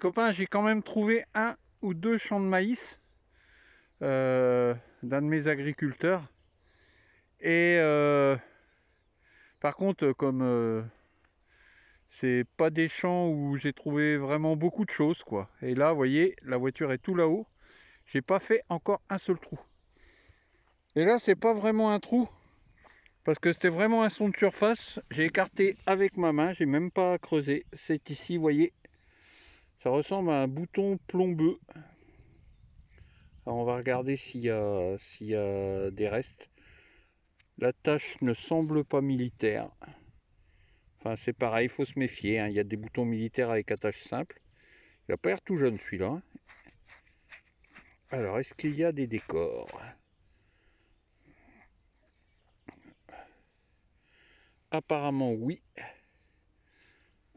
copains, j'ai quand même trouvé 1 ou 2 champs de maïs d'un de mes agriculteurs. Et par contre, comme c'est pas des champs où j'ai trouvé vraiment beaucoup de choses, quoi. Et là, vous voyez, la voiture est tout là-haut. J'ai pas fait encore un seul trou. Et là, c'est pas vraiment un trou, parce que c'était vraiment un son de surface. J'ai écarté avec ma main, j'ai même pas creusé. C'est ici, vous voyez, ça ressemble à un bouton plombeux. Alors on va regarder s'il y a des restes. La tache ne semble pas militaire. Enfin, c'est pareil, il faut se méfier, hein. Il y a des boutons militaires avec attache simple. Il n'a pas l'air tout jeune celui-là, hein. Alors, est-ce qu'il y a des décors? Apparemment oui.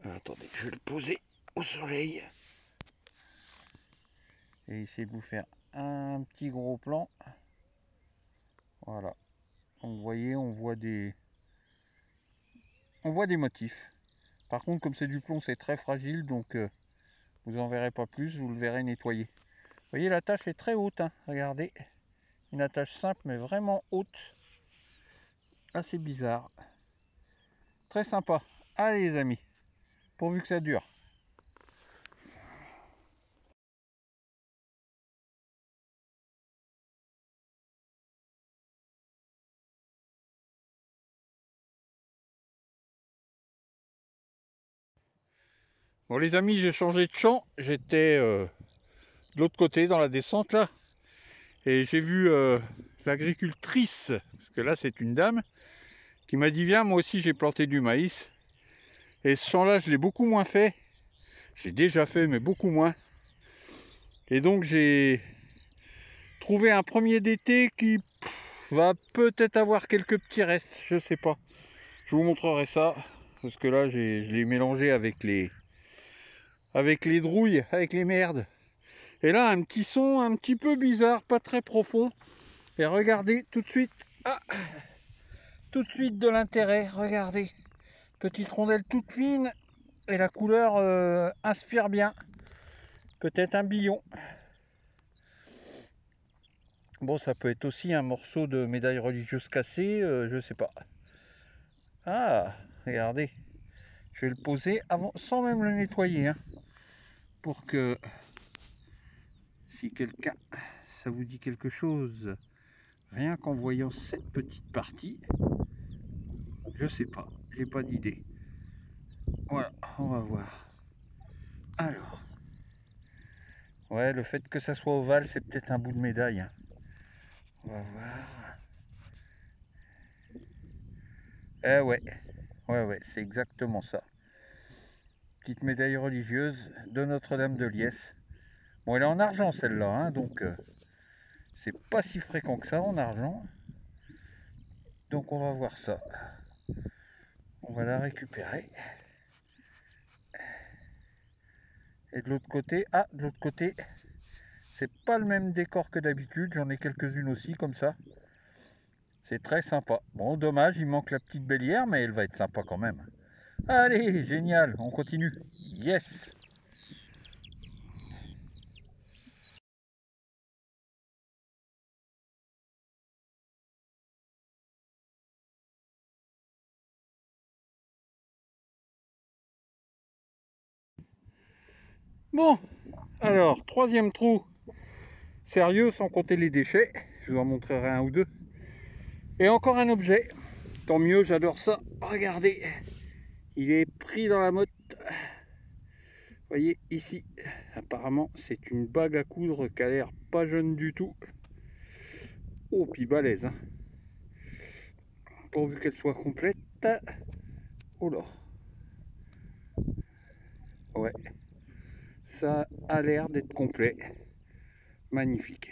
Alors, attendez, je vais le poser au soleil. Et essayer de vous faire un petit gros plan. Voilà. Donc, vous voyez, on voit des motifs. Par contre, comme c'est du plomb, c'est très fragile, donc vous n'en verrez pas plus, vous le verrez nettoyer. Vous voyez, la tache est très haute, hein. Regardez. Une attache simple, mais vraiment haute. Assez bizarre. Très sympa. Allez les amis, pourvu que ça dure. Bon les amis, j'ai changé de champ. J'étais de l'autre côté dans la descente là. Et j'ai vu l'agricultrice, parce que là c'est une dame, qui m'a dit viens, moi aussi j'ai planté du maïs. Et ce champ là je l'ai beaucoup moins fait. J'ai déjà fait mais beaucoup moins. Et donc j'ai trouvé un premier d'été qui va peut-être avoir quelques petits restes, je sais pas. Je vous montrerai ça, parce que là je l'ai mélangé avec les drouilles, avec les merdes. Et là un petit son un petit peu bizarre, pas très profond. Et regardez tout de suite, tout de suite de l'intérêt, regardez. Petite rondelle toute fine, et la couleur inspire bien. Peut-être un billon. Bon, ça peut être aussi un morceau de médaille religieuse cassée, je sais pas. Ah, regardez. Je vais le poser avant, sans même le nettoyer, hein, pour que, si quelqu'un, ça vous dit quelque chose, rien qu'en voyant cette petite partie, je sais pas, j'ai pas d'idée. Voilà, on va voir. Alors, ouais, le fait que ça soit ovale, c'est peut-être un bout de médaille, hein. On va voir. Eh ouais, ouais, c'est exactement ça. Petite médaille religieuse de Notre-Dame de Liesse. Bon, elle est en argent celle-là, hein, donc c'est pas si fréquent que ça en argent. Donc on va voir ça. On va la récupérer. Et de l'autre côté, de l'autre côté, c'est pas le même décor que d'habitude. J'en ai quelques-unes aussi comme ça. C'est très sympa. Bon, dommage, il manque la petite bélière, mais elle va être sympa quand même. Allez, génial, on continue. Yes! Bon, alors, troisième trou. Sérieux, sans compter les déchets. Je vous en montrerai un ou deux. Et encore un objet. Tant mieux, j'adore ça. Regardez, il est pris dans la motte. Vous voyez ici, apparemment c'est une bague à coudre qui a l'air pas jeune du tout. Oh, puis balèze, hein. Pourvu qu'elle soit complète. Oh là. Ouais, ça a l'air d'être complet. Magnifique.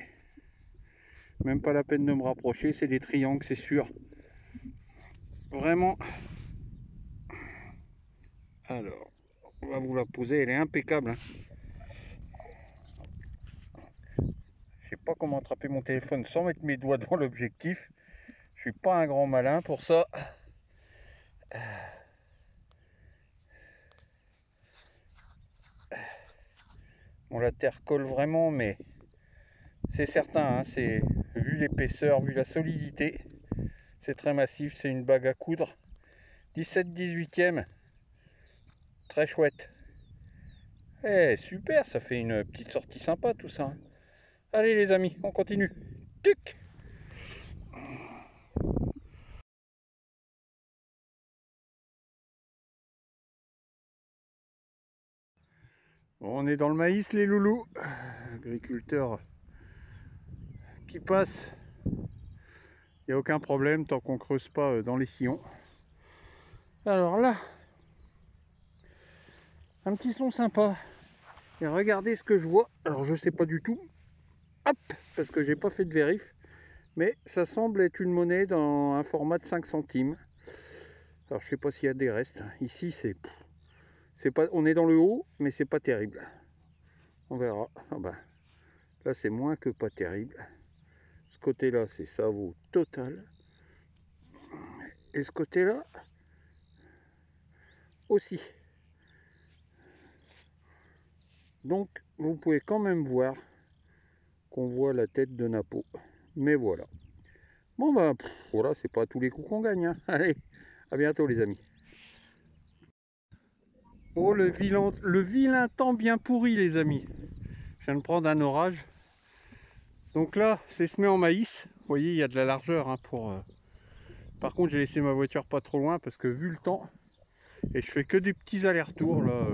Même pas la peine de me rapprocher, c'est des triangles, c'est sûr. Vraiment. Alors, on va vous la poser, elle est impeccable, hein. Je sais pas comment attraper mon téléphone sans mettre mes doigts devant l'objectif. Je suis pas un grand malin pour ça. Bon, la terre colle vraiment, mais c'est certain, hein, vu l'épaisseur, vu la solidité, c'est très massif, c'est une bague à coudre. 17/18e, très chouette. Eh, super, ça fait une petite sortie sympa tout ça. Allez les amis, on continue. Tuc. On est dans le maïs les loulous. Agriculteur qui passe. Il n'y a aucun problème tant qu'on creuse pas dans les sillons. Alors là, un petit son sympa. Et regardez ce que je vois. Alors je sais pas du tout. Hop, parce que j'ai pas fait de vérif. Mais ça semble être une monnaie dans un format de 5 centimes. Alors je sais pas s'il y a des restes. Ici c'est pas. On est dans le haut, mais c'est pas terrible. On verra. Ah bah, là c'est moins que pas terrible. Ce côté-là, c'est ça vaut total. Et ce côté-là aussi. Donc vous pouvez quand même voir qu'on voit la tête de Napo. Mais voilà. Bon bah voilà, c'est pas à tous les coups qu'on gagne. Hein. Allez, à bientôt les amis. Oh le vilain temps bien pourri les amis. Je viens de prendre un orage. Donc là, c'est semé en maïs. Vous voyez, il y a de la largeur hein, pour. Par contre, j'ai laissé ma voiture pas trop loin parce que vu le temps, et je fais que des petits allers-retours là,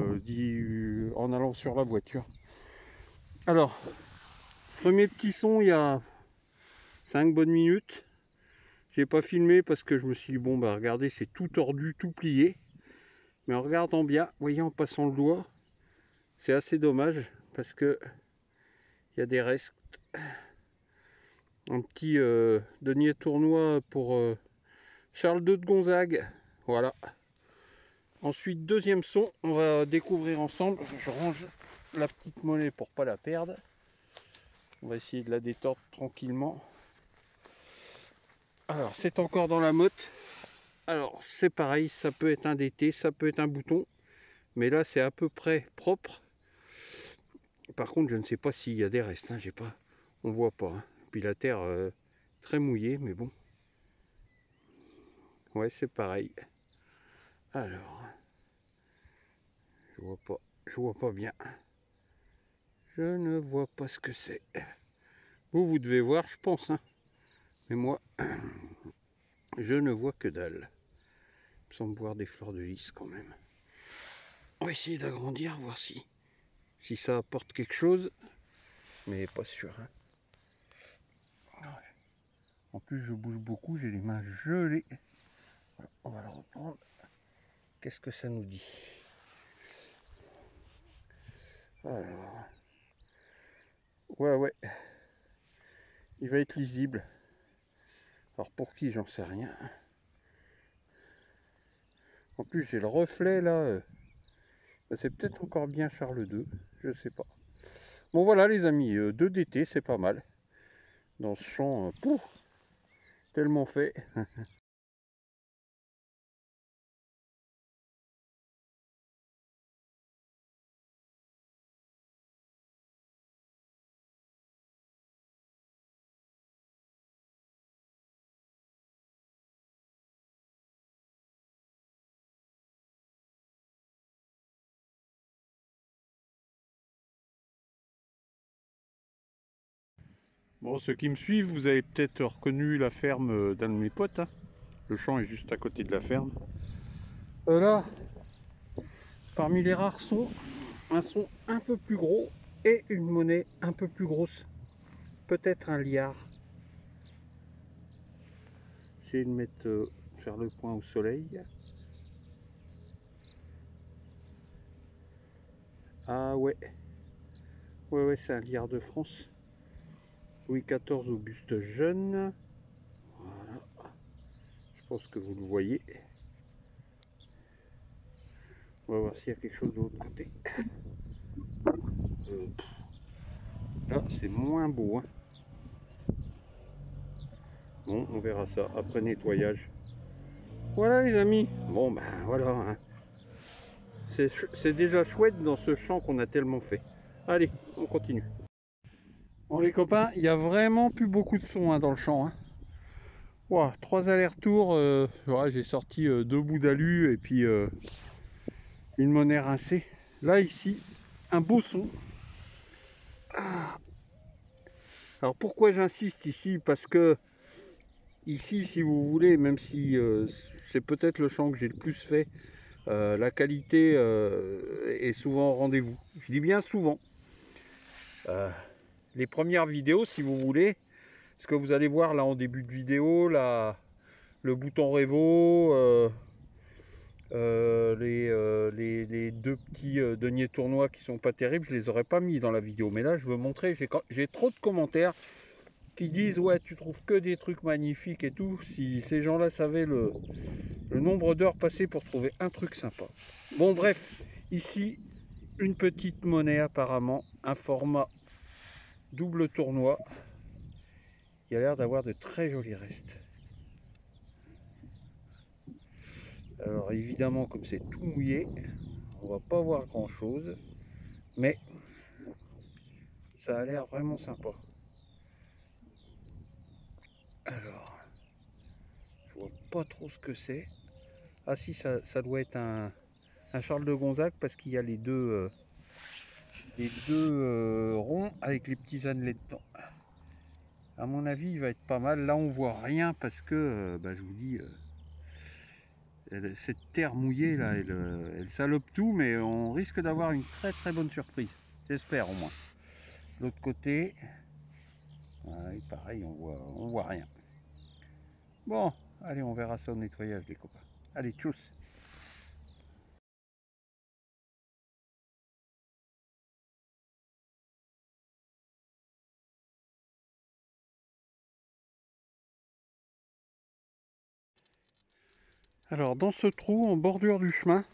en allant sur la voiture. Alors, premier petit son, il y a 5 bonnes minutes. J'ai pas filmé parce que je me suis dit, bon, bah regardez, c'est tout tordu, tout plié. Mais en regardant bien, vous voyez, en passant le doigt, c'est assez dommage parce que il y a des restes. Un petit denier tournoi pour Charles II de Gonzague. Voilà. Ensuite, deuxième son, on va découvrir ensemble. Je range la petite monnaie pour pas la perdre. On va essayer de la détordre tranquillement. Alors, c'est encore dans la motte. Alors, c'est pareil, ça peut être un DT, ça peut être un bouton. Mais là, c'est à peu près propre. Par contre, je ne sais pas s'il y a des restes. Hein, j'ai pas, on voit pas. Hein. Puis la terre très mouillée, mais bon. Ouais, c'est pareil. Alors, je vois pas bien. Je ne vois pas ce que c'est. Vous devez voir, je pense. Hein. Mais moi, je ne vois que dalle. Il me semble voir des fleurs de lys quand même. On va essayer d'agrandir, voir si ça apporte quelque chose. Mais pas sûr. Hein. Ouais. En plus, je bouge beaucoup, j'ai les mains gelées. Voilà, on va le reprendre. Qu'est-ce que ça nous dit? Alors, ouais, il va être lisible. Alors pour qui, j'en sais rien. En plus, j'ai le reflet là. C'est peut-être encore bien Charles II, je sais pas. Bon voilà les amis, 2 d'été, c'est pas mal. Dans ce champ, tellement fait. Bon, ceux qui me suivent, vous avez peut-être reconnu la ferme d'un de mes potes. Hein. Le champ est juste à côté de la ferme. Là, parmi les rares sons, un son un peu plus gros et une monnaie un peu plus grosse. Peut-être un liard. J'essaie de mettre, faire le point au soleil. Ah ouais, ouais, c'est un liard de France. Louis XIV au buste jeune. Voilà. Je pense que vous le voyez. On va voir s'il y a quelque chose de l'autre côté. Là, c'est moins beau. Hein. Bon, on verra ça après nettoyage. Voilà les amis. Bon, ben voilà. Hein. C'est déjà chouette dans ce champ qu'on a tellement fait. Allez, on continue. Bon les copains, il n'y a vraiment plus beaucoup de son dans le champ. Hein. Wow, 3 allers-retours, ouais, j'ai sorti 2 bouts d'alu et puis une monnaie rincée. Là ici, un beau son. Ah. Alors pourquoi j'insiste ici? Parce que ici, si vous voulez, même si c'est peut-être le champ que j'ai le plus fait, la qualité est souvent au rendez-vous. Je dis bien souvent. Les premières vidéos, si vous voulez, ce que vous allez voir là en début de vidéo, là, le bouton Revo, les deux petits deniers tournois qui sont pas terribles, je les aurais pas mis dans la vidéo. Mais là, je veux montrer, j'ai trop de commentaires qui disent ouais, tu trouves que des trucs magnifiques et tout. Si ces gens-là savaient le nombre d'heures passées pour trouver un truc sympa. Bon, bref, ici, une petite monnaie apparemment, un format double tournoi. Il y a l'air d'avoir de très jolis restes. Alors évidemment, comme c'est tout mouillé, on va pas voir grand chose, mais ça a l'air vraiment sympa. Alors, je vois pas trop ce que c'est. Ah si, ça doit être un Charles de Gonzague parce qu'il y a les deux ronds avec les petits annelés dedans. À mon avis, il va être pas mal. Là, on voit rien parce que, je vous dis, cette terre mouillée là, elle salope tout, mais on risque d'avoir une très très bonne surprise. J'espère au moins. L'autre côté, ouais, pareil, on voit rien. Bon, allez, on verra ça au nettoyage, les copains. Allez, tchuss. Alors, dans ce trou, en bordure du chemin,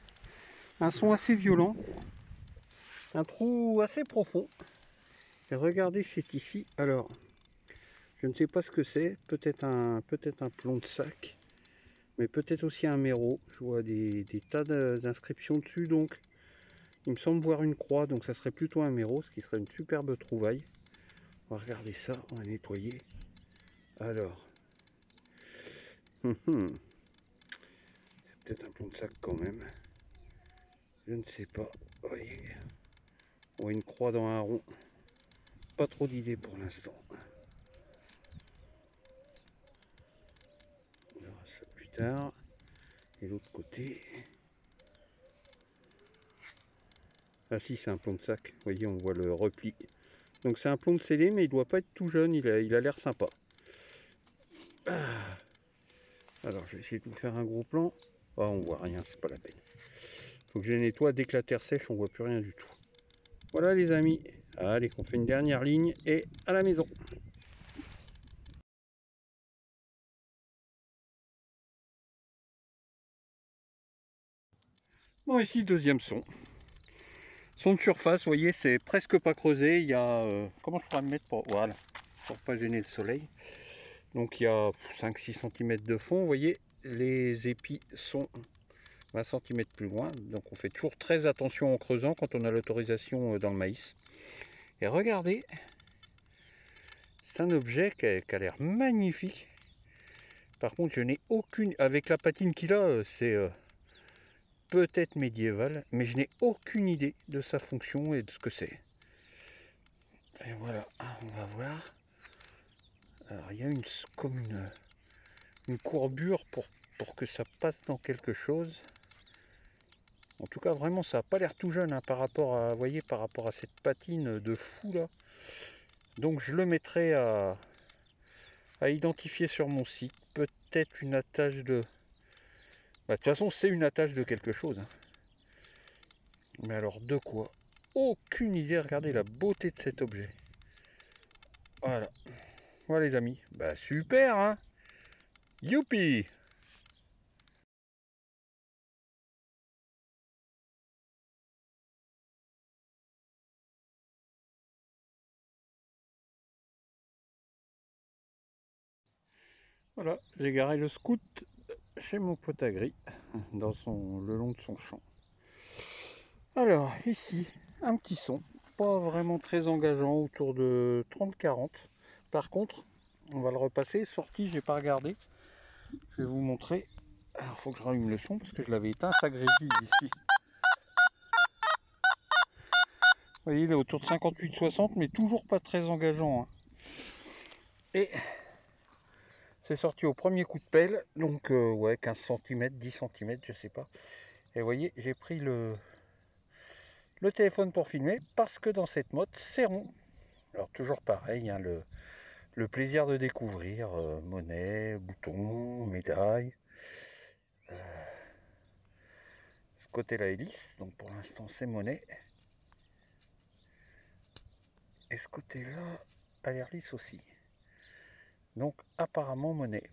un son assez violent, un trou assez profond. Et regardez, c'est ici. Alors, je ne sais pas ce que c'est. Peut-être un plomb de sac, mais peut-être aussi un méreau. Je vois des tas d'inscriptions dessus, donc il me semble voir une croix, donc ça serait plutôt un méreau, ce qui serait une superbe trouvaille. On va regarder ça, on va nettoyer. Alors, c'est peut-être un plomb de sac quand même. Je ne sais pas. Vous voyez, on voit une croix dans un rond. Pas trop d'idées pour l'instant. On verra ça plus tard. Et l'autre côté. Ah si, c'est un plomb de sac. Vous voyez, on voit le repli. Donc c'est un plomb de scellé, mais il doit pas être tout jeune. Il a l'air sympa. Ah. Alors, je vais essayer de vous faire un gros plan. Ah, on voit rien, c'est pas la peine. Faut que je les nettoie. Dès que la terre sèche, on voit plus rien du tout. Voilà les amis. Allez, on fait une dernière ligne et à la maison. Bon, ici, deuxième son. Son de surface, vous voyez, c'est presque pas creusé. Il y a... comment je pourrais me mettre pour... Voilà, pour pas gêner le soleil. Donc il y a 5-6 cm de fond. Vous voyez, les épis sont 20 cm plus loin. Donc on fait toujours très attention en creusant quand on a l'autorisation dans le maïs. Et regardez, c'est un objet qui a l'air magnifique. Par contre, je n'ai aucune... Avec la patine qu'il a, c'est... peut-être médiéval, mais je n'ai aucune idée de sa fonction et de ce que c'est. Et voilà, on va voir. Alors il y a comme une courbure pour que ça passe dans quelque chose. En tout cas, vraiment, ça n'a pas l'air tout jeune hein, par rapport à, voyez, par rapport à cette patine de fou là. Donc je le mettrai à identifier sur mon site. Peut-être une attache de... de toute façon, c'est une attache de quelque chose. Hein. Mais alors de quoi? Aucune idée. Regardez la beauté de cet objet. Voilà. Voilà les amis. Bah super hein. Youpi! Voilà, j'ai garé le scout chez mon pote à gris, le long de son champ. Alors, ici, un petit son. pas vraiment très engageant, autour de 30-40. Par contre, on va le repasser. Sorti, j'ai pas regardé. Je vais vous montrer. Alors, faut que je rallume le son parce que je l'avais éteint, ça grésille ici. Vous voyez, il est autour de 58-60, mais toujours pas très engageant, hein. Et c'est sorti au premier coup de pelle, donc ouais, 15 cm, 10 cm, je sais pas. Et vous voyez, j'ai pris le téléphone pour filmer parce que dans cette motte, c'est rond. Alors toujours pareil, hein, le plaisir de découvrir, monnaie, boutons, médailles. Ce côté-là est lisse, donc pour l'instant c'est monnaie. Et ce côté-là a l'air lisse aussi. Donc apparemment monnaie.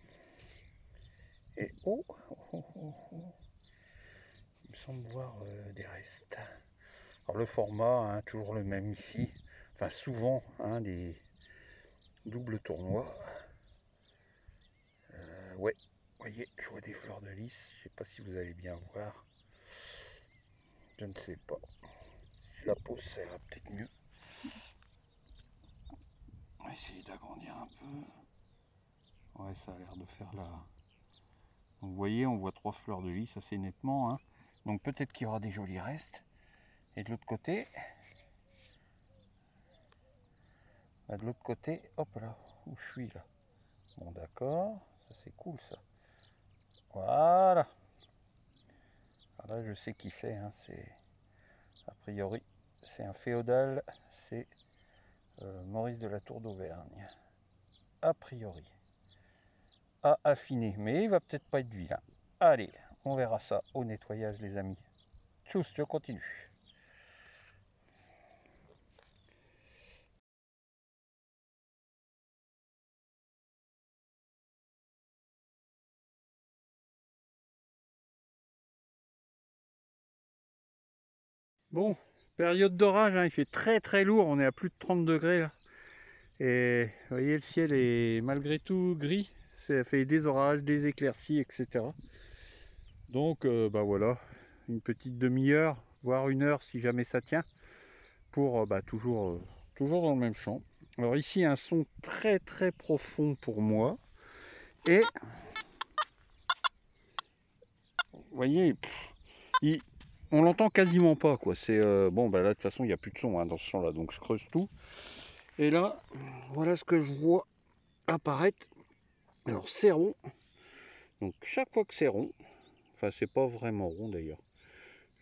Et oh, il me semble voir des restes. Alors le format, hein, toujours le même ici. Enfin souvent, hein, des doubles tournois. Ouais, vous voyez, je vois des fleurs de lys. Je sais pas si vous allez bien voir. Je ne sais pas. Si je la pose, ça ira peut-être mieux. On va essayer d'agrandir un peu. Ouais, ça a l'air de faire la... Donc vous voyez, on voit 3 fleurs de lys assez nettement, hein. Donc peut-être qu'il y aura des jolis restes. Et de l'autre côté, hop là, où je suis là. Bon d'accord, ça c'est cool ça. Voilà. Alors là je sais qui c'est, hein. C'est a priori c'est un féodal, c'est Maurice de la Tour d'Auvergne. A priori. À affiner, mais il va peut-être pas être vilain. Allez, on verra ça au nettoyage les amis. Tchuss, je continue. Bon, période d'orage, hein, il fait très très lourd, on est à plus de 30 degrés là. Et vous voyez, le ciel est malgré tout gris, ça fait des orages, des éclaircies, etc. Donc bah voilà, une petite demi-heure, voire 1 heure si jamais ça tient, pour bah, toujours dans le même champ. Alors ici un son très très profond pour moi, et vous voyez, on l'entend quasiment pas quoi. C'est bon bah là de toute façon il n'y a plus de son, hein, dans ce champ là, donc je creuse tout. Et là, voilà ce que je vois apparaître. Alors c'est rond, donc chaque fois que c'est rond, enfin c'est pas vraiment rond d'ailleurs,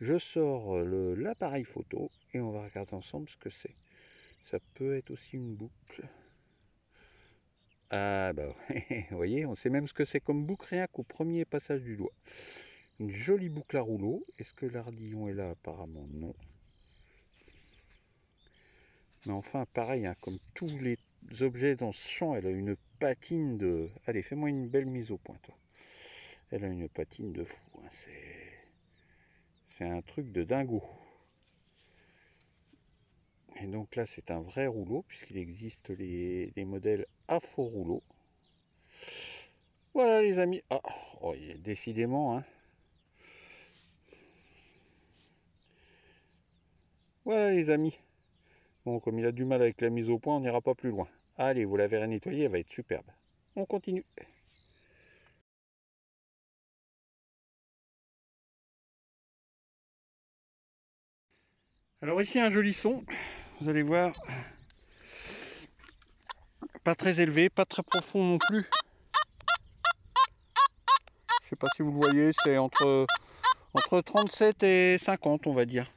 je sors l'appareil photo et on va regarder ensemble ce que c'est. Ça peut être aussi une boucle. Ah bah vous voyez, on sait même ce que c'est comme boucle rien qu'au premier passage du doigt. Une jolie boucle à rouleau. Est-ce que l'ardillon est là? Apparemment non. Mais enfin pareil, hein, comme tous les objets dans ce champ, elle a une patine de... Allez, fais-moi une belle mise au point toi. Elle a une patine de fou, hein. C'est un truc de dingo. Et donc là c'est un vrai rouleau puisqu'il existe les modèles à faux rouleau. Voilà les amis. Ah, oh, décidément, hein. Voilà les amis. Bon, comme il a du mal avec la mise au point, on n'ira pas plus loin. Allez, vous la verrez nettoyer, elle va être superbe. On continue. Alors ici un joli son, vous allez voir, pas très élevé, pas très profond non plus. Je sais pas si vous le voyez, c'est entre 37 et 50 on va dire.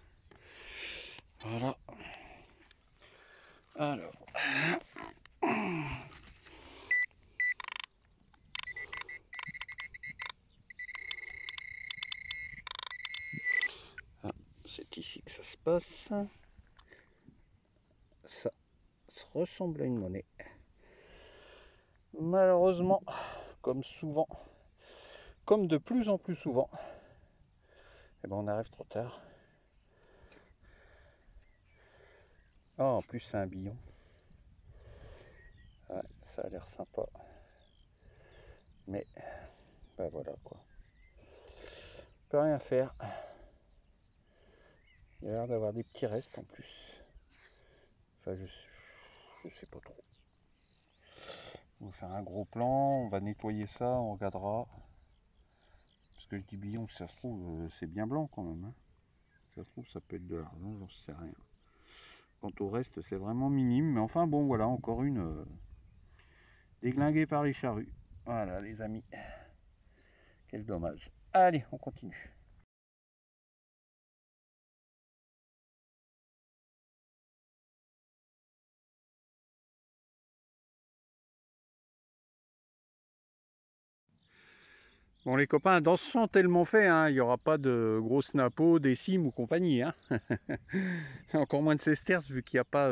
Voilà. Alors. Ah, c'est ici que ça se passe. Ça ressemble à une monnaie. Malheureusement, comme souvent, comme de plus en plus souvent, eh ben on arrive trop tard. Ah, en plus c'est un billon. Ouais, ça a l'air sympa. Mais, ben voilà quoi. On peut rien faire. Il y a l'air d'avoir des petits restes en plus. Enfin, je sais pas trop. On va faire un gros plan, on va nettoyer ça, on regardera. Parce que je dis billon, si ça se trouve, c'est bien blanc quand même. Hein. Si ça se trouve, ça peut être de l'argent, j'en sais rien. Quant au reste, c'est vraiment minime. Mais enfin, bon, voilà, encore une déglinguée par les charrues. Voilà, les amis. Quel dommage. Allez, on continue. Bon les copains, dans ce champ tellement fait, hein, il n'y aura pas de gros snapos, des cimes ou compagnie. Hein. Encore moins de sesterces vu qu'il n'y a pas,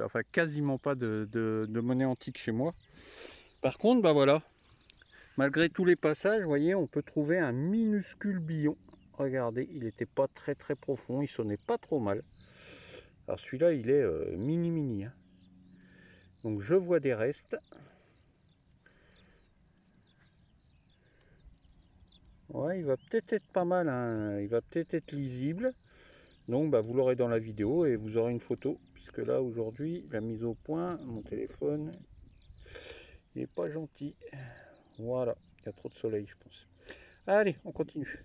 enfin quasiment pas de monnaie antique chez moi. Par contre, bah voilà, malgré tous les passages, vous voyez, on peut trouver un minuscule billon. Regardez, il n'était pas très profond, il sonnait pas trop mal. Alors celui-là, il est mini. Hein. Donc je vois des restes. Ouais, il va peut-être être pas mal, hein. Il va peut-être être lisible. Donc bah, vous l'aurez dans la vidéo et vous aurez une photo. Puisque là aujourd'hui, la mise au point, mon téléphone, il n'est pas gentil. Voilà, il y a trop de soleil je pense. Allez, on continue.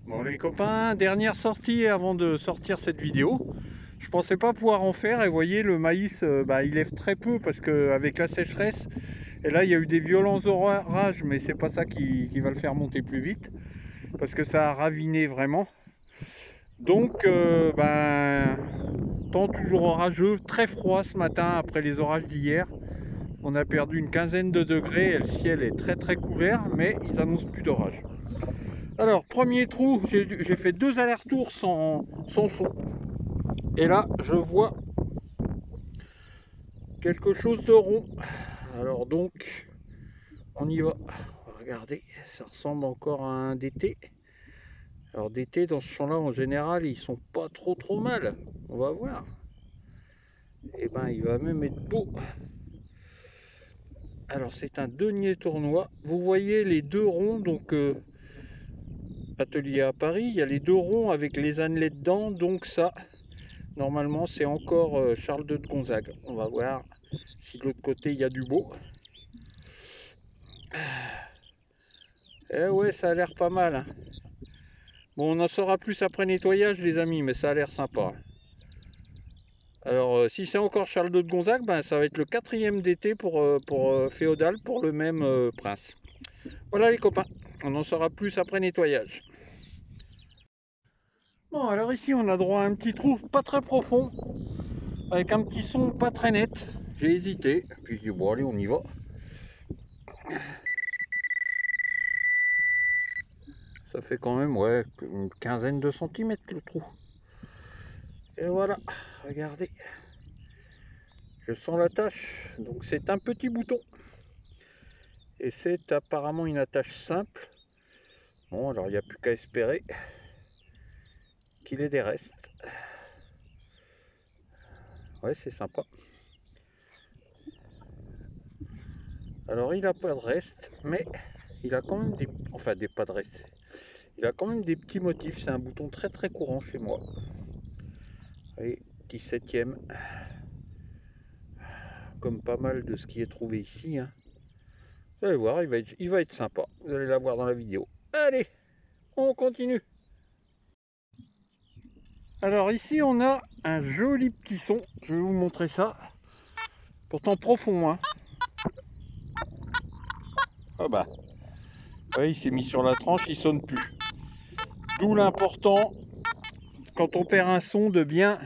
Bon les copains, dernière sortie avant de sortir cette vidéo. Je pensais pas pouvoir en faire et vous voyez le maïs il lève très peu parce qu'avec la sécheresse et là il y a eu des violents orages mais c'est pas ça qui va le faire monter plus vite parce que ça a raviné vraiment. Donc temps toujours orageux, très froid ce matin après les orages d'hier. On a perdu une quinzaine de degrés et le ciel est très couvert mais ils annoncent plus d'orage. Alors premier trou, j'ai fait 2 allers-retours sans son. Et là, je vois quelque chose de rond. Alors donc, on y va. Regardez, ça ressemble encore à un DT. Alors DT, dans ce champ-là, en général, ils sont pas trop mal. On va voir. Et ben, il va même être beau. Alors c'est un denier tournoi. Vous voyez les deux ronds, donc atelier à Paris. Il y a les deux ronds avec les annelets dedans. Donc ça, normalement, c'est encore Charles II de Gonzague. On va voir si de l'autre côté il y a du beau. Eh ouais, ça a l'air pas mal. Hein. Bon, on en saura plus après nettoyage, les amis, mais ça a l'air sympa. Alors, si c'est encore Charles II de Gonzague, ben, ça va être le 4e d'été pour Féodal, pour le même prince. Voilà les copains, on en saura plus après nettoyage. Bon, alors ici, on a droit à un petit trou pas très profond, avec un petit son pas très net. J'ai hésité, puis je dis, bon, allez, on y va. Ça fait quand même, ouais, une quinzaine de centimètres le trou. Et voilà, regardez. Je sens la tâche, donc c'est un petit bouton. Et c'est apparemment une attache simple. Bon, alors il n'y a plus qu'à espérer qu'il ait des restes. Ouais, c'est sympa. Alors il n'a pas de restes, mais il a quand même des... Enfin, des pas de restes. Il a quand même des petits motifs. C'est un bouton très courant chez moi. Et 17e. Comme pas mal de ce qui est trouvé ici. Hein. Vous allez voir, il va être sympa. Vous allez la voir dans la vidéo. Allez, on continue. Alors ici, on a un joli petit son. Je vais vous montrer ça. Pourtant profond, hein. Ah bah, ouais, il s'est mis sur la tranche, il sonne plus. D'où l'important, quand on perd un son, de bien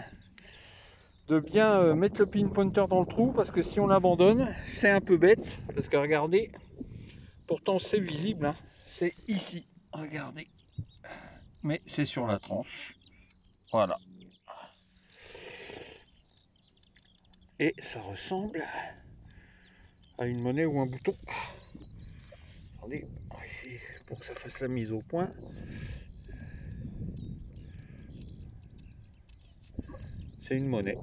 mettre le pin pointer dans le trou, parce que si on l'abandonne, c'est un peu bête. Parce que regardez, pourtant c'est visible, hein, c'est ici, regardez. Mais c'est sur la tranche. Voilà. Et ça ressemble à une monnaie ou un bouton. Attendez, on va essayer pour que ça fasse la mise au point. C'est une monnaie.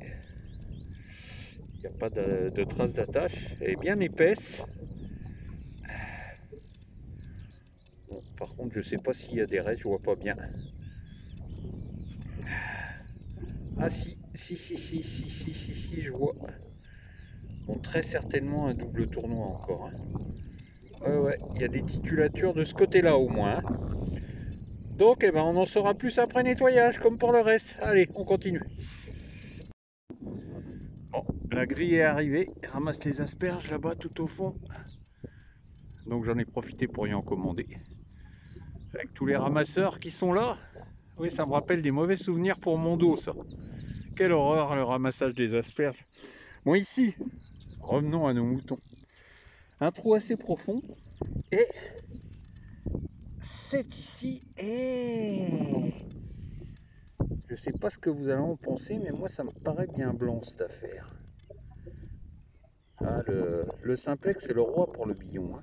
Il n'y a pas de traces d'attache. Elle est bien épaisse. Bon, par contre, je sais pas s'il y a des restes, je vois pas bien. Ah si, si, je vois. Bon, très certainement un double tournoi encore. Ouais, il y a des titulatures de ce côté-là au moins. Donc, eh ben, on en saura plus après nettoyage, comme pour le reste. Allez, on continue. Bon, la grille est arrivée. Elle ramasse les asperges là-bas tout au fond. Donc j'en ai profité pour y en commander. Avec tous les ramasseurs qui sont là. Oui, ça me rappelle des mauvais souvenirs pour mon dos, ça. Quelle horreur, le ramassage des asperges. Bon, ici, revenons à nos moutons. Un trou assez profond. Et c'est ici. Et je sais pas ce que vous allez en penser, mais moi, ça me paraît bien blanc, cette affaire. Ah, le simplex, c'est le roi pour le billon.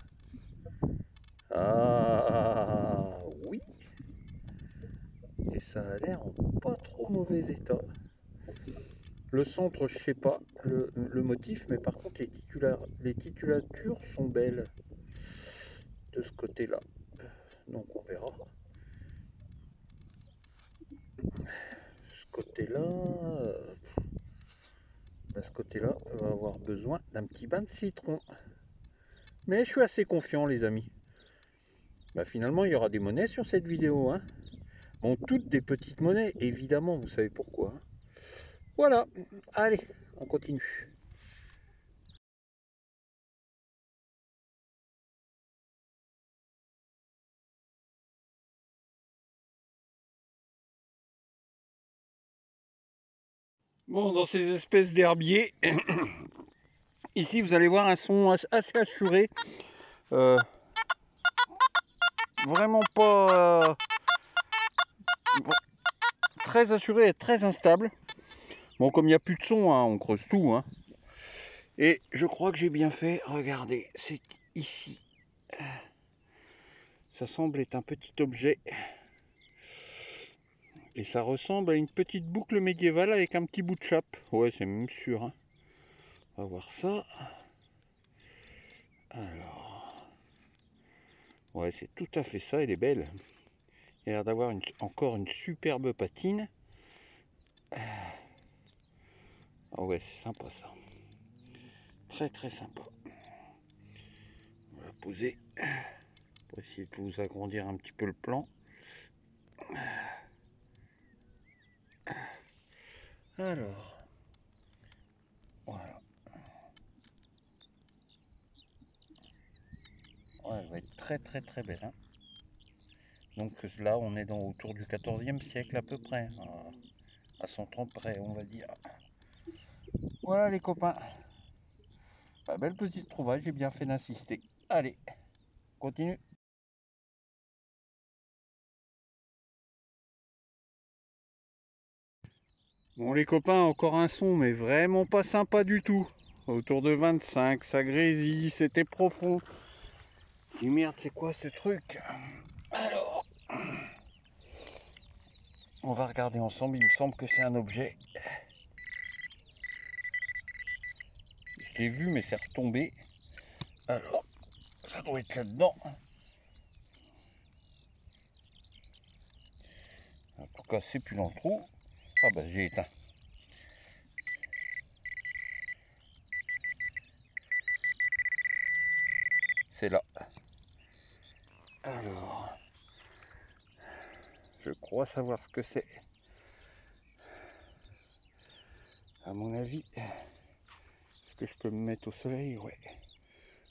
Ah, oui. Et ça a l'air en pas trop mauvais état. Le centre, je sais pas le motif, mais par contre les titulatures sont belles de ce côté-là. Donc on verra. Ce côté-là va avoir besoin d'un petit bain de citron. Mais je suis assez confiant, les amis. Bah, finalement, il y aura des monnaies sur cette vidéo. Bon, toutes des petites monnaies, évidemment, vous savez pourquoi. Voilà, allez, on continue. Bon, dans ces espèces d'herbiers, ici vous allez voir un son assez assuré. Vraiment pas très assuré et très instable. Bon, comme il n'y a plus de son, on creuse tout. Et je crois que j'ai bien fait. Regardez, c'est ici. Ça semble être un petit objet. Et ça ressemble à une petite boucle médiévale avec un petit bout de chape. Ouais, c'est même sûr. On va voir ça. Alors. Ouais, c'est tout à fait ça, elle est belle. Il a l'air d'avoir encore une superbe patine. Ah ouais, c'est sympa ça. Très très sympa. On va la poser pour essayer de vous agrandir un petit peu le plan. Alors, voilà. Ouais, elle va être très très très belle. Donc là, on est autour du 14e siècle à peu près. À 100 ans près, on va dire. Voilà les copains. Bah, belle petite trouvaille, j'ai bien fait d'insister. Allez, continue. Bon les copains, encore un son, mais vraiment pas sympa du tout. Autour de 25, ça grésille, c'était profond. Et merde, c'est quoi ce truc? Alors, on va regarder ensemble, il me semble que c'est un objet. Je l'ai vu, mais c'est retombé. Alors, ça doit être là-dedans. En tout cas, c'est plus dans le trou. Ah bah j'ai éteint. C'est là. Alors, je crois savoir ce que c'est. À mon avis, est-ce que je peux me mettre au soleil? Ouais.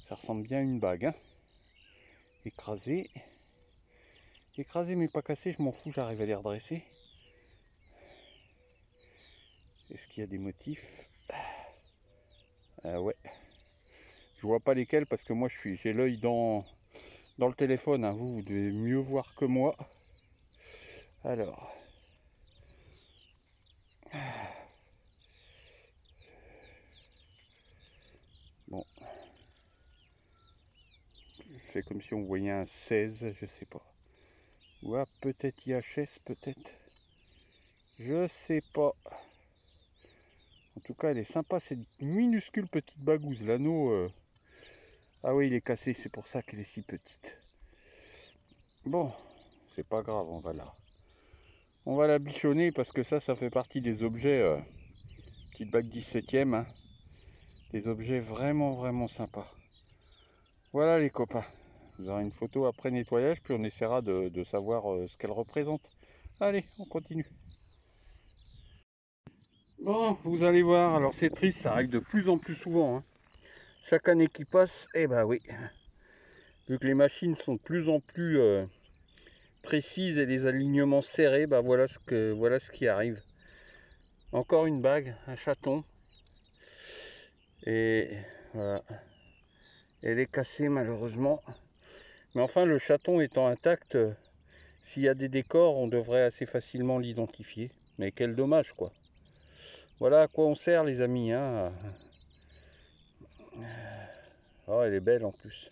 Ça ressemble bien à une bague. Écrasée. Écrasée mais pas cassée, je m'en fous, j'arrive à les redresser. Est-ce qu'il y a des motifs? Ouais. Je vois pas lesquels parce que moi j'ai l'œil dans le téléphone. Vous devez mieux voir que moi. Alors. Bon. C'est comme si on voyait un 16, je sais pas. Ou peut-être IHS, peut-être. Je sais pas. En tout cas, elle est sympa, cette minuscule petite bagouze. L'anneau, ah oui, il est cassé, c'est pour ça qu'elle est si petite. Bon, c'est pas grave, on va la bichonner parce que ça fait partie des objets, petite bague 17e, hein, des objets vraiment, vraiment sympas. Voilà les copains, vous aurez une photo après nettoyage, puis on essaiera de savoir ce qu'elle représente. Allez, on continue. Bon, vous allez voir, alors c'est triste, ça arrive de plus en plus souvent, hein. Chaque année qui passe, eh ben oui, vu que les machines sont de plus en plus précises et les alignements serrés, bah voilà ce qui arrive. Encore une bague, un chaton, et voilà, elle est cassée malheureusement. Mais enfin, le chaton étant intact, s'il y a des décors, on devrait assez facilement l'identifier. Mais quel dommage, quoi. Voilà à quoi on sert, les amis, hein. Oh, elle est belle en plus.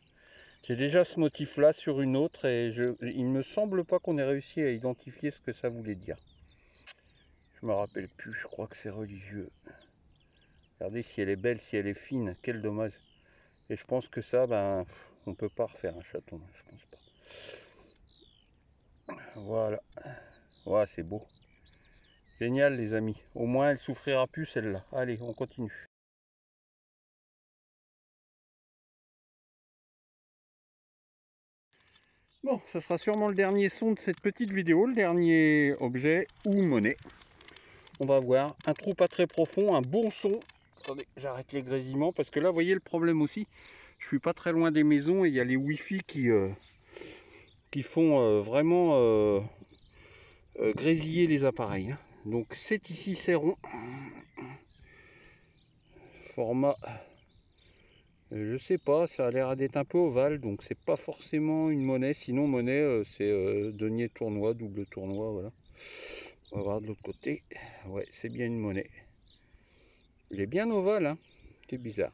J'ai déjà ce motif-là sur une autre et il ne me semble pas qu'on ait réussi à identifier ce que ça voulait dire. Je me rappelle plus, je crois que c'est religieux. Regardez si elle est belle, si elle est fine, quel dommage. Et je pense que ça, ben, on peut pas refaire un chaton, je pense pas. Voilà. Ouais, c'est beau. Génial les amis. Au moins elle souffrira plus celle-là. Allez, on continue. Bon, ça sera sûrement le dernier son de cette petite vidéo, le dernier objet ou monnaie. On va voir. Un trou pas très profond, un bon son. Attendez, j'arrête les grésillements parce que là, vous voyez le problème aussi. Je suis pas très loin des maisons et il y a les Wi-Fi qui font vraiment grésiller les appareils, hein. Donc c'est ici, c'est rond. Format, je sais pas, ça a l'air d'être un peu ovale, donc c'est pas forcément une monnaie. Sinon monnaie, c'est denier tournoi, double tournoi, voilà. On va voir de l'autre côté. Ouais, c'est bien une monnaie. Il est bien ovale, hein. C'est bizarre.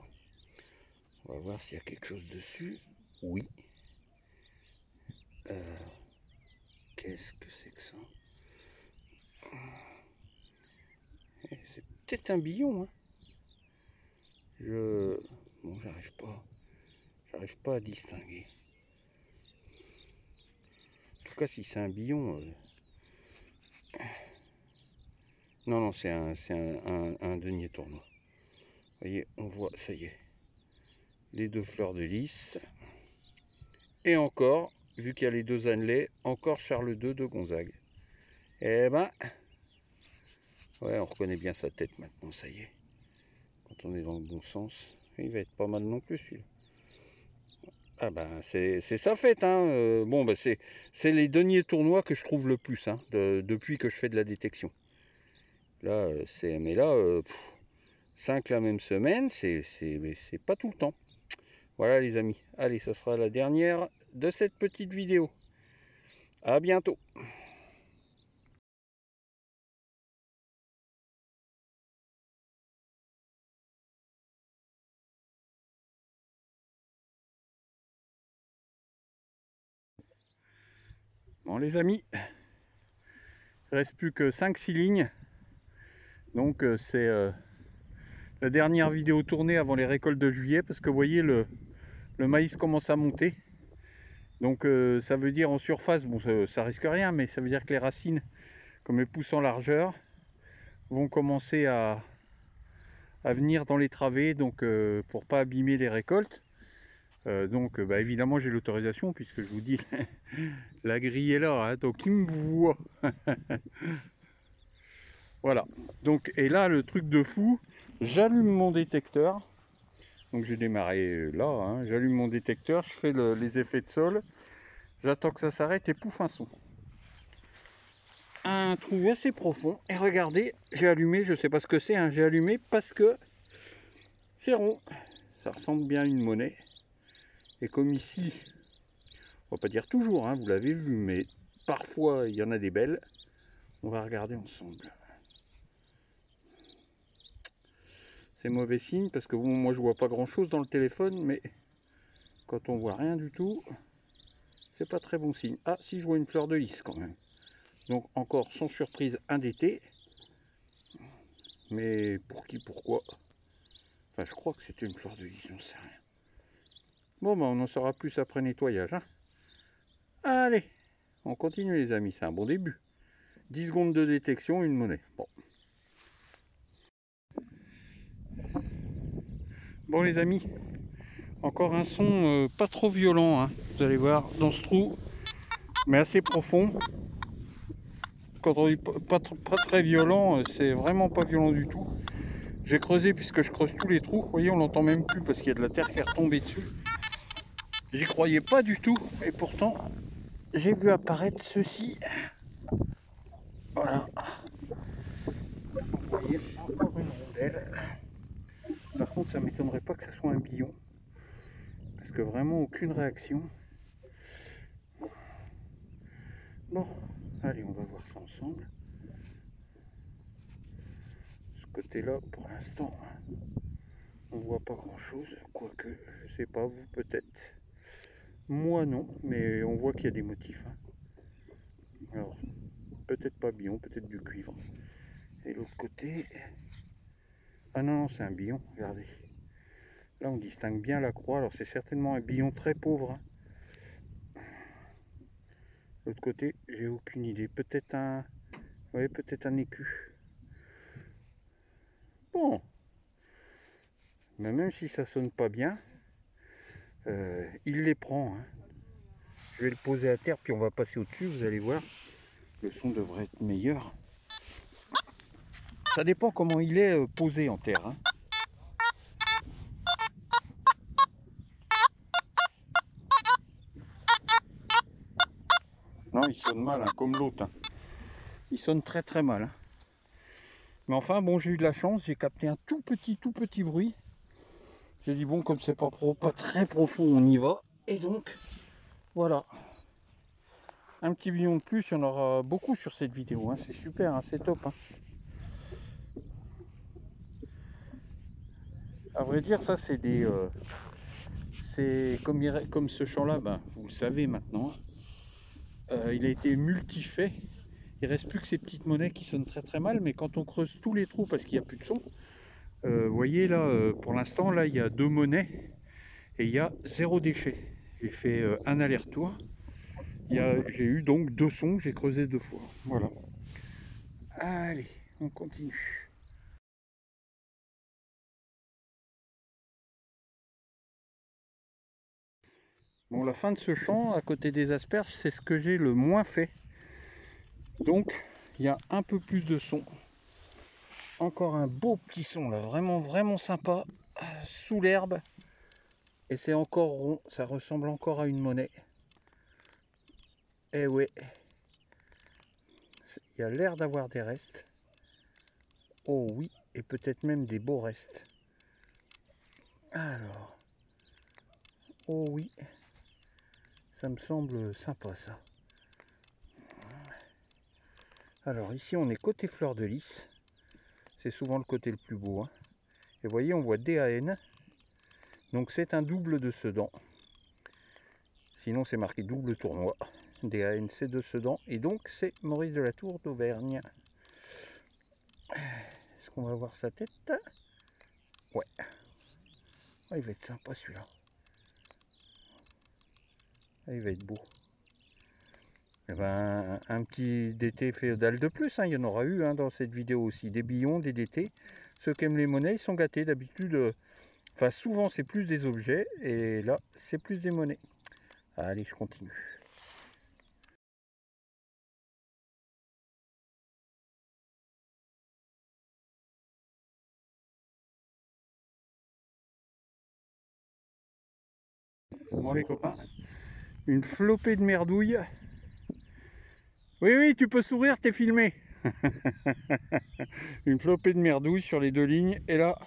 On va voir s'il y a quelque chose dessus. Oui. Qu'est-ce que c'est que ça? C'est peut-être un billon, hein. Bon, j'arrive pas à distinguer. En tout cas, si c'est un billon, non, non, c'est un denier tournoi. Vous voyez, on voit, ça y est, les deux fleurs de lys. Et encore, vu qu'il y a les deux annelés, encore Charles II de Gonzague. Eh ben, ouais, on reconnaît bien sa tête maintenant, ça y est. Quand on est dans le bon sens, il va être pas mal non plus celui-là. Ah ben, c'est sa fête, hein. Bon, ben c'est les deniers tournois que je trouve le plus, hein, depuis que je fais de la détection. Là, mais là, 5 la même semaine, c'est pas tout le temps. Voilà les amis, allez, ça sera la dernière de cette petite vidéo. À bientôt. Bon les amis, il reste plus que 5-6 lignes. Donc c'est la dernière vidéo tournée avant les récoltes de juillet, parce que vous voyez le maïs commence à monter. Donc ça veut dire en surface, bon ça risque rien, mais ça veut dire que les racines, comme elles poussent en largeur, vont commencer à venir dans les travées, donc pour pas abîmer les récoltes. Donc bah, évidemment j'ai l'autorisation, puisque je vous dis la grille est là, hein, donc il me voit. Voilà, donc et là le truc de fou, j'allume mon détecteur, donc j'ai démarré là, hein, j'allume mon détecteur, je fais les effets de sol, j'attends que ça s'arrête et pouf, un son. Un trou assez profond, et regardez, j'ai allumé, je sais pas ce que c'est, hein, j'ai allumé parce que c'est rond, ça ressemble bien à une monnaie. Et comme ici, on va pas dire toujours, hein, vous l'avez vu, mais parfois il y en a des belles, on va regarder ensemble. C'est mauvais signe parce que bon, moi je vois pas grand chose dans le téléphone, mais quand on voit rien du tout, c'est pas très bon signe. Ah si, je vois une fleur de lys quand même. Donc encore sans surprise un d'été. Mais pour qui, pourquoi? Enfin, je crois que c'était une fleur de lys, j'en sais rien. Bon, on en saura plus après nettoyage. Hein. Allez, on continue les amis, c'est un bon début. 10 secondes de détection, une monnaie. Bon les amis, encore un son pas trop violent, hein. Vous allez voir, dans ce trou, mais assez profond. Quand on dit pas très violent, c'est vraiment pas violent du tout. J'ai creusé puisque je creuse tous les trous. Vous voyez, on l'entend même plus parce qu'il y a de la terre qui est retombée dessus. J'y croyais pas du tout et pourtant j'ai vu apparaître ceci. Voilà. Vous voyez, encore une rondelle. Par contre, ça m'étonnerait pas que ça soit un billon. Parce que vraiment aucune réaction. Bon, allez, on va voir ça ensemble. Ce côté-là, pour l'instant, on voit pas grand-chose. Quoique, je sais pas, vous peut-être. Moi non, mais on voit qu'il y a des motifs. Hein. Alors, peut-être pas billon, peut-être du cuivre. Et l'autre côté... Ah non, c'est un billon, regardez. Là, on distingue bien la croix. Alors, c'est certainement un billon très pauvre. Hein. L'autre côté, j'ai aucune idée. Peut-être un... Oui, peut-être un écu. Bon. Mais même si ça sonne pas bien, il les prend. Hein. Je vais le poser à terre, puis on va passer au-dessus. Vous allez voir, le son devrait être meilleur. Ça dépend comment il est posé en terre. Hein. Non, il sonne mal, hein, comme l'autre. Hein. Il sonne très très mal. Hein. Mais enfin, bon, j'ai eu de la chance. J'ai capté un tout petit bruit. J'ai dit, bon, comme c'est pas très profond, on y va. Et donc, voilà. Un petit billon de plus, il y en aura beaucoup sur cette vidéo. Hein. C'est super, hein, c'est top. Hein. À vrai dire, ça, c'est des... c'est comme ce champ-là, ben, vous le savez maintenant. Il a été multifait. Il reste plus que ces petites monnaies qui sonnent très très mal. Mais quand on creuse tous les trous parce qu'il n'y a plus de son, vous voyez là, pour l'instant, là, il y a 2 monnaies et il y a 0 déchet. J'ai fait un aller-retour. J'ai eu donc 2 sons, j'ai creusé 2 fois. Voilà. Allez, on continue. Bon, la fin de ce champ, à côté des asperges, c'est ce que j'ai le moins fait. Donc, il y a un peu plus de son. Encore un beau petit son là, vraiment sympa, sous l'herbe. Et c'est encore rond, ça ressemble encore à une monnaie. Eh ouais, il y a l'air d'avoir des restes. Oh oui, et peut-être même des beaux restes. Alors, oh oui, ça me semble sympa ça. Alors ici on est côté fleur de lys. C'est souvent le côté le plus beau. Hein. Et vous voyez, on voit DAN. Donc c'est un double de Sedan. Sinon c'est marqué double tournoi. DAN c'est de Sedan. Et donc c'est Maurice de la Tour d'Auvergne. Est-ce qu'on va voir sa tête? Ouais. Oh, il va être sympa celui-là. Il va être beau. Et ben, un petit DT féodal de plus. Hein. Il y en aura eu hein, dans cette vidéo aussi. Des billons, des DT. Ceux qui aiment les monnaies, ils sont gâtés d'habitude. Enfin, souvent c'est plus des objets. Et là, c'est plus des monnaies. Allez, je continue. Bon les copains, une flopée de merdouilles. Oui, oui, tu peux sourire, t'es filmé. Une flopée de merdouilles sur les 2 lignes. Et là,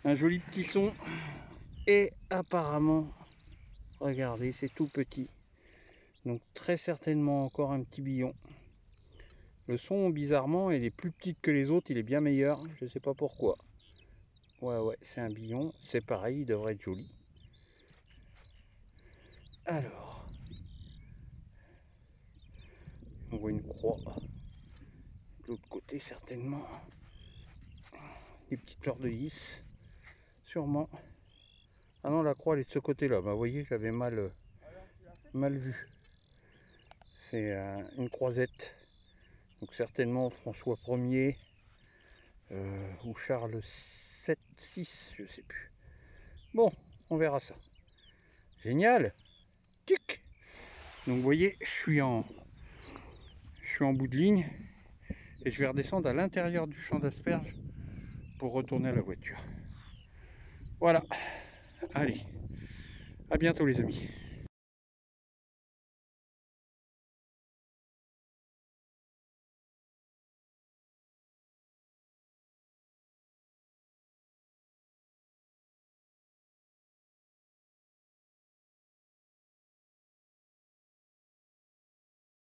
un joli petit son. Et apparemment, regardez, c'est tout petit. Donc très certainement encore un petit billon. Le son, bizarrement, il est plus petit que les autres. Il est bien meilleur. Je sais pas pourquoi. Ouais, c'est un billon. C'est pareil, il devrait être joli. Alors, on voit une croix. De l'autre côté, certainement. des petites fleurs de lys, sûrement. Ah non, la croix elle est de ce côté-là. Bah, vous voyez, j'avais mal vu. C'est une croisette. Donc certainement François 1er ou Charles 7, 6, je sais plus. Bon, on verra ça. Génial. Tic. Donc vous voyez, je suis en bout de ligne et je vais redescendre à l'intérieur du champ d'asperges pour retourner à la voiture. Voilà. Allez. À bientôt les amis.